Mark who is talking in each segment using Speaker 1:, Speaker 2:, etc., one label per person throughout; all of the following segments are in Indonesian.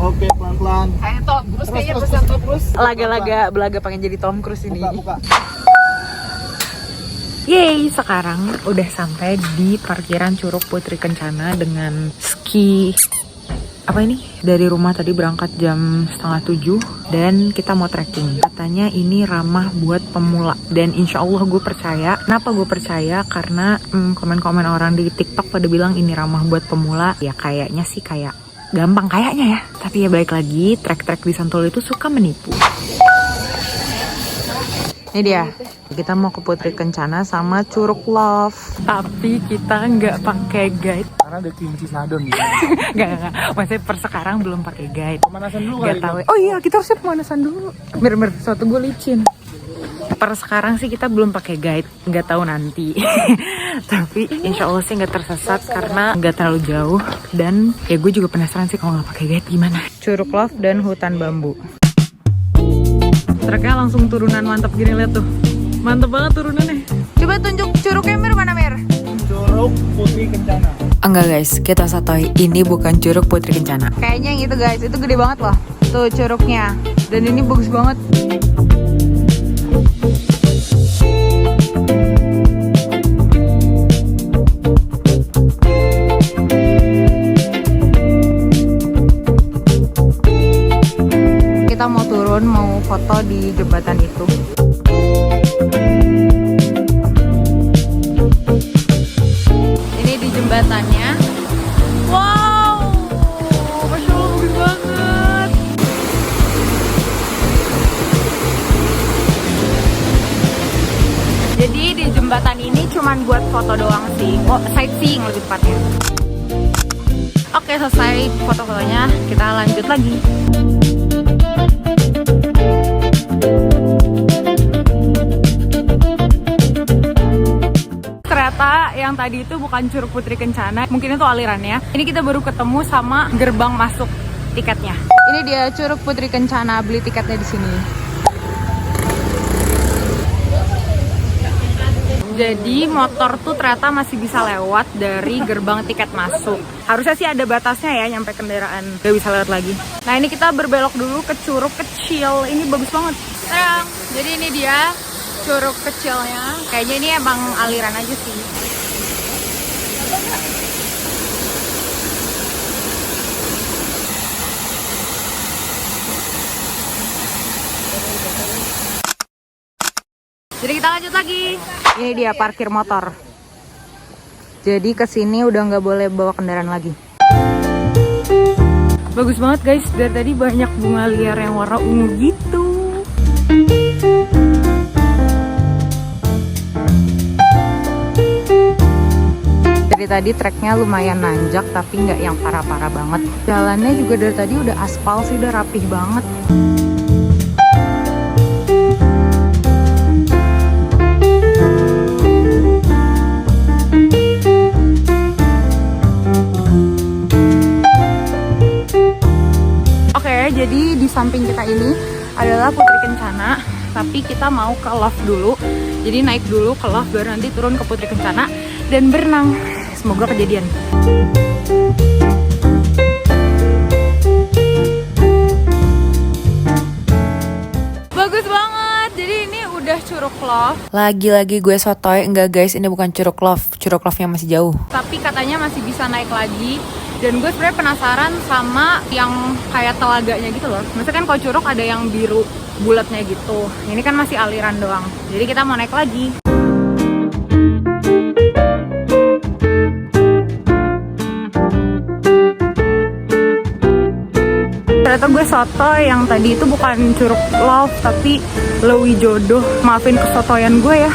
Speaker 1: Oke, pelan-pelan.
Speaker 2: Kayak Tom Cruise kayaknya
Speaker 1: Terus,
Speaker 2: pesan Tom Cruise.
Speaker 3: Laga-laga belaga pengen jadi Tom Cruise ini.
Speaker 1: Buka.
Speaker 3: Yeay, sekarang udah sampai di parkiran Curug Putri Kencana dengan ski. Apa ini? Dari rumah tadi berangkat jam 6:30 dan kita mau trekking. Katanya ini ramah buat pemula dan insya Allah gue percaya. Kenapa gue percaya? Karena komen-komen orang di TikTok pada bilang ini ramah buat pemula. Ya kayaknya sih kayak gampang kayaknya ya. Tapi ya balik lagi, trek-trek di Sentul itu suka menipu. Ini dia, kita mau ke Putri Kencana sama Curug Love. Tapi kita nggak pakai guide.
Speaker 1: Karena ada kimchi sadon gitu.
Speaker 3: Nggak. Maksudnya per sekarang belum pakai guide.
Speaker 1: Pemanasan dulu
Speaker 3: Nggak
Speaker 1: kali.
Speaker 3: tahu. Oh iya, kita harusnya pemanasan dulu. Bener-bener, suatu gue licin. Per sekarang sih kita belum pakai guide. Nggak tahu nanti. Tapi insya Allah sih nggak tersesat karena nggak terlalu jauh. Dan ya gue juga penasaran sih kalau nggak pakai guide gimana. Curug Love dan hutan bambu. Treknya langsung turunan mantap gini, lihat tuh. Mantap banget turunannya. Coba tunjuk curugnya Mir, mana Mir?
Speaker 1: Curug Putri Kencana.
Speaker 3: Enggak guys, kita satoi ini bukan Curug Putri Kencana. Kayaknya yang itu guys, itu gede banget loh. Tuh curugnya. Dan ini bagus banget. Kita mau turun, mau foto di jembatan itu. Ini di jembatannya. Wow, Masya Allah bagus banget. Jadi di jembatan ini cuman buat foto doang sih. Oh, sightseeing lebih tepatnya. Oke, selesai foto-fotonya, kita lanjut lagi. Ternyata yang tadi itu bukan Curug Putri Kencana, mungkin itu alirannya. Ini kita baru ketemu sama gerbang masuk tiketnya. Ini dia Curug Putri Kencana, beli tiketnya di sini. Jadi motor tuh ternyata masih bisa lewat dari gerbang tiket masuk. Harusnya sih ada batasnya ya, nyampe kendaraan gak bisa lewat lagi. Nah ini kita berbelok dulu ke curug kecil. Ini bagus banget. Sayang, jadi ini dia curug kecilnya. Kayaknya ini emang aliran aja sih. Jadi kita lanjut lagi. Ini dia parkir motor. Jadi kesini udah nggak boleh bawa kendaraan lagi. Bagus banget guys. Dari tadi banyak bunga liar yang warna ungu gitu. Dari tadi treknya lumayan nanjak tapi nggak yang parah-parah banget. Jalannya juga dari tadi udah aspal sih, udah rapih banget. Jadi di samping kita ini adalah Putri Kencana, tapi kita mau ke Love dulu. Jadi naik dulu ke Love, baru nanti turun ke Putri Kencana dan berenang. Semoga kejadian. Bagus banget. Jadi ini udah Curug Love. Lagi-lagi gue sotoy, enggak guys, ini bukan Curug Love. Curug Love-nya masih jauh. Tapi katanya masih bisa naik lagi. Dan gue sebenarnya penasaran sama yang kayak telaganya gitu loh. Maksudnya kan kalau curug ada yang biru bulatnya gitu. Ini kan masih aliran doang. Jadi kita mau naik lagi. Ternyata gue soto yang tadi itu bukan Curug Love tapi Lewi Jodoh. Maafin kesotoyan gue ya.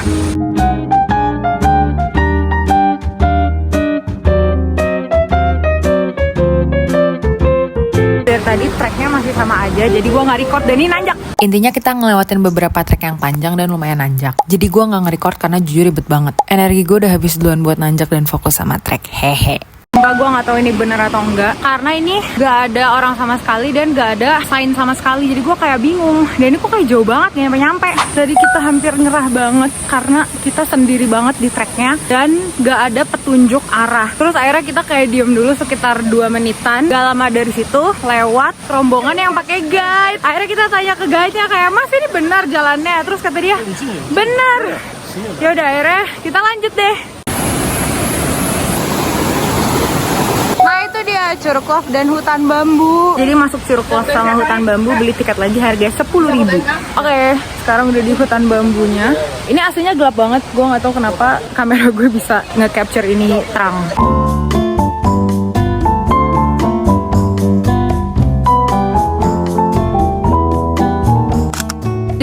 Speaker 3: Tadi treknya masih sama aja, jadi gue nggak record dan ini nanjak. Intinya kita ngelewatin beberapa trek yang panjang dan lumayan nanjak. Jadi gue nggak nge-record karena jujur ribet banget. Energi gue udah habis duluan buat nanjak dan fokus sama trek. Hehe. sumpah gue nggak tahu ini bener atau enggak, karena ini gak ada orang sama sekali dan gak ada sign sama sekali, jadi gue kayak bingung. Dan ini kok kayak jauh banget nyampe. Jadi kita hampir nyerah banget karena kita sendiri banget di treknya dan gak ada petunjuk arah. Terus akhirnya kita kayak diem dulu sekitar 2 menitan. Gak lama dari situ lewat rombongan yang pakai guide. Akhirnya kita tanya ke guide-nya kayak, "Mas, ini benar jalannya?" Terus kata dia, "Benar." Ya udah, akhirnya kita lanjut deh. Nah itu dia Curug Love dan hutan bambu. Jadi masuk Curug Love sama hutan bambu beli tiket lagi harganya 10.000. Oke, sekarang udah di hutan bambunya. Ini aslinya gelap banget. Gue nggak tahu kenapa kamera gue bisa nge-capture ini terang.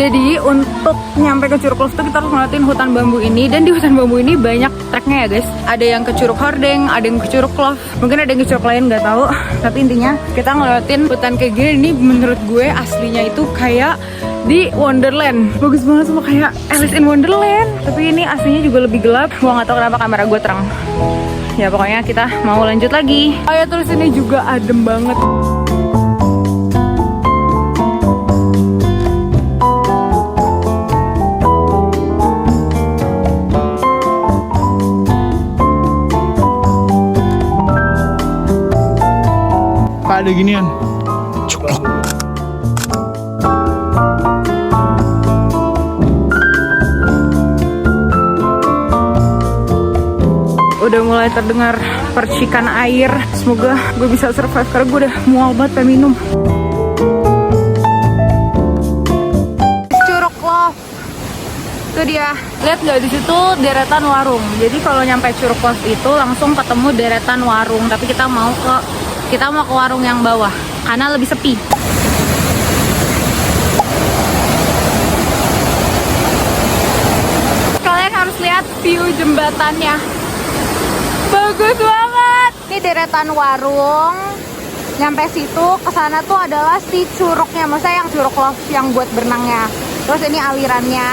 Speaker 3: Jadi untuk nyampe ke Curug Love tuh kita harus ngeliatin hutan bambu ini. Dan di hutan bambu ini banyak treknya ya guys. Ada yang ke Curug Hordeng, ada yang ke Curug Love, mungkin ada yang ke Curug lain, nggak tahu. Tapi intinya kita ngeliatin hutan kayak gini. Ini menurut gue aslinya itu kayak di Wonderland. Bagus banget, semua kayak Alice in Wonderland. Tapi ini aslinya juga lebih gelap. Gue nggak tahu kenapa kamera gue terang. Ya pokoknya kita mau lanjut lagi. Oh ya, terus ini juga adem banget.
Speaker 1: Ada ginian.
Speaker 3: Udah mulai terdengar percikan air. Semoga gue bisa survive karena gue udah mual banget pengen minum. Curug Love. Itu dia. Lihat nggak, di situ deretan warung. Jadi kalau nyampe Curug Love itu langsung ketemu deretan warung. Tapi kita mau ke warung yang bawah karena lebih sepi. Kalian harus lihat view jembatannya. Bagus banget. Ini deretan warung. Nyampe situ, kesana tuh adalah si curugnya. Maksudnya yang Curug Love yang buat berenangnya. Terus ini alirannya.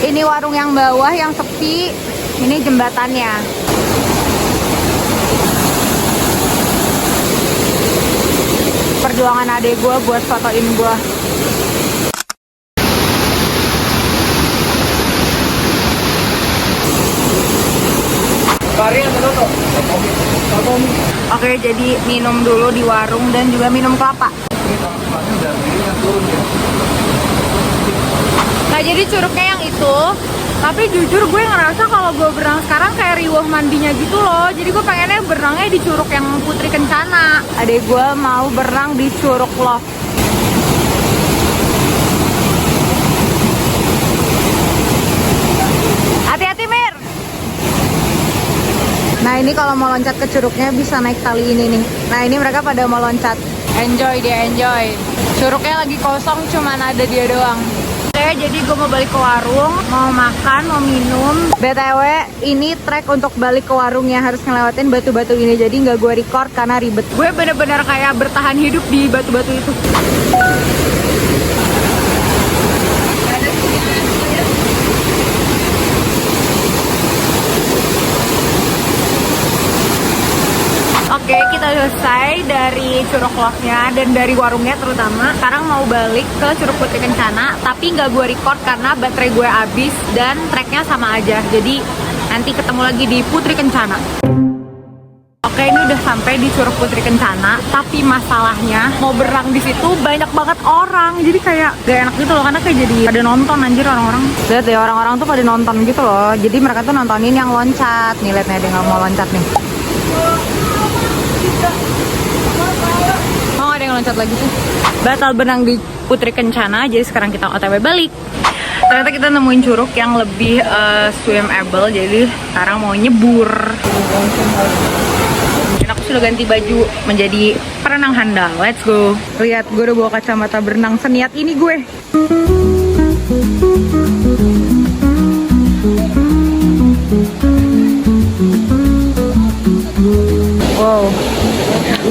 Speaker 3: Ini warung yang bawah yang sepi. Ini jembatannya. Perjuangan adek gue buat fotoin gue. Oke, jadi minum dulu di warung dan juga minum kelapa. Nah, jadi curugnya yang itu. Tapi jujur gue ngerasa kalau gue berenang sekarang kayak riuh mandinya gitu loh. Jadi gue pengennya berenangnya di curug yang Putri Kencana. Adek gue mau berenang di Curug Love. Hati-hati, Mir. Nah ini kalau mau loncat ke curugnya bisa naik tali ini nih. Nah ini mereka pada mau loncat. Enjoy dia, enjoy. Curugnya lagi kosong, cuman ada dia doang. Oke, jadi gue mau balik ke warung, mau makan, mau minum. BTW, ini trek untuk balik ke warungnya harus ngelewatin batu-batu ini. Jadi nggak gue record karena ribet. Gue bener-bener kayak bertahan hidup di batu-batu itu. Oke, kita selesai dari Curug Love-nya dan dari warungnya terutama. Sekarang mau balik ke Curug Putri Kencana, tapi nggak gue record karena baterai gue habis dan treknya sama aja. Jadi nanti ketemu lagi di Putri Kencana. Oke, ini udah sampai di Curug Putri Kencana, tapi masalahnya mau berenang di situ banyak banget orang. Jadi kayak gak enak gitu loh, karena kayak jadi pada nonton anjir orang-orang. Lihat deh, orang-orang tuh pada nonton gitu loh. Jadi mereka tuh nontonin yang loncat. Nih lihat nih, dia nggak mau loncat nih. Oh, ada yang loncat lagi sih. Batal benang di Putri Kencana, jadi sekarang kita OTW balik. Ternyata kita nemuin curug yang lebih swimable, jadi sekarang mau nyebur. Dan aku sudah ganti baju menjadi perenang handal. Let's go. Lihat, gue udah bawa kacamata berenang seniat ini gue. Wow.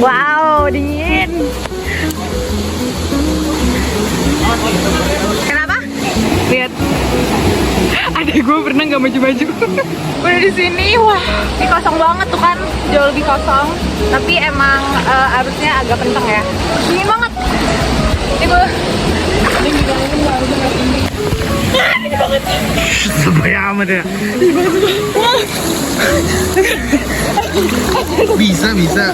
Speaker 3: Wow, dingin. Kenapa? Lihat. Adek gue berenang gak maju-maju. Udah di sini, wah, ini kosong banget tuh kan, jauh lebih kosong. Tapi emang arusnya agak kenceng ya. Dingin banget. Ibu.
Speaker 1: Supaya amat ya. Bisa.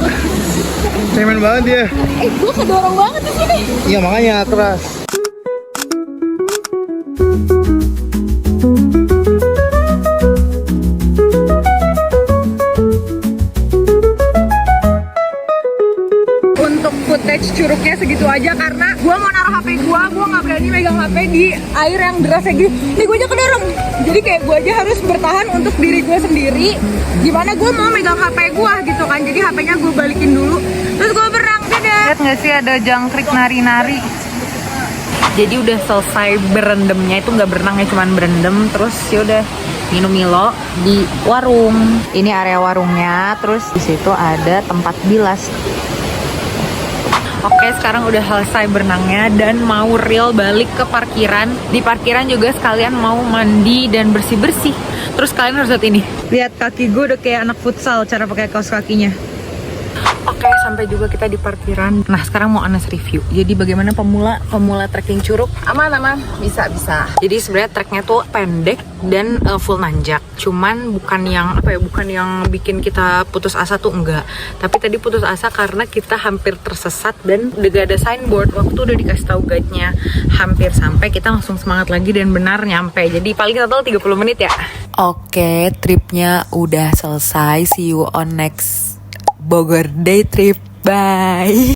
Speaker 1: Cemen banget dia.
Speaker 3: Gue kedorong banget di sini.
Speaker 1: Iya makanya keras.
Speaker 3: Untuk footage curugnya segitu aja karena gue mau naruh HP gue nggak berani megang HP di air yang deras kayak gini. Nih gue aja kedorong. Jadi kayak gue aja harus bertahan untuk diri gue sendiri. Gimana gue mau megang HP gue gitu kan. Jadi HP-nya gue balikin dulu. Terus gue berenang. Dadah. Lihat nggak sih ada jangkrik nari-nari. Jadi udah selesai berendamnya, itu nggak berenang ya, cuman berendam. Terus yaudah minum Milo di warung. Ini area warungnya. Terus di situ ada tempat bilas. Oke, sekarang udah selesai berenangnya dan mau real balik ke parkiran. Di parkiran juga sekalian mau mandi dan bersih-bersih. Terus kalian harus lihat ini. Lihat kaki gue udah kayak anak futsal cara pakai kaos kakinya. Oke, sampai juga kita di parkiran. Nah, sekarang mau Anas review. Jadi bagaimana pemula trekking Curug? Aman, bisa. Jadi sebenarnya treknya tuh pendek dan full nanjak. Cuman bukan yang bikin kita putus asa tuh enggak. Tapi tadi putus asa karena kita hampir tersesat dan udah gak ada signboard. Waktu udah dikasih tahu guide-nya hampir sampai, kita langsung semangat lagi dan benar nyampe. Jadi paling total 30 menit ya. Oke, tripnya udah selesai. See you on next Bogor day trip. Bye.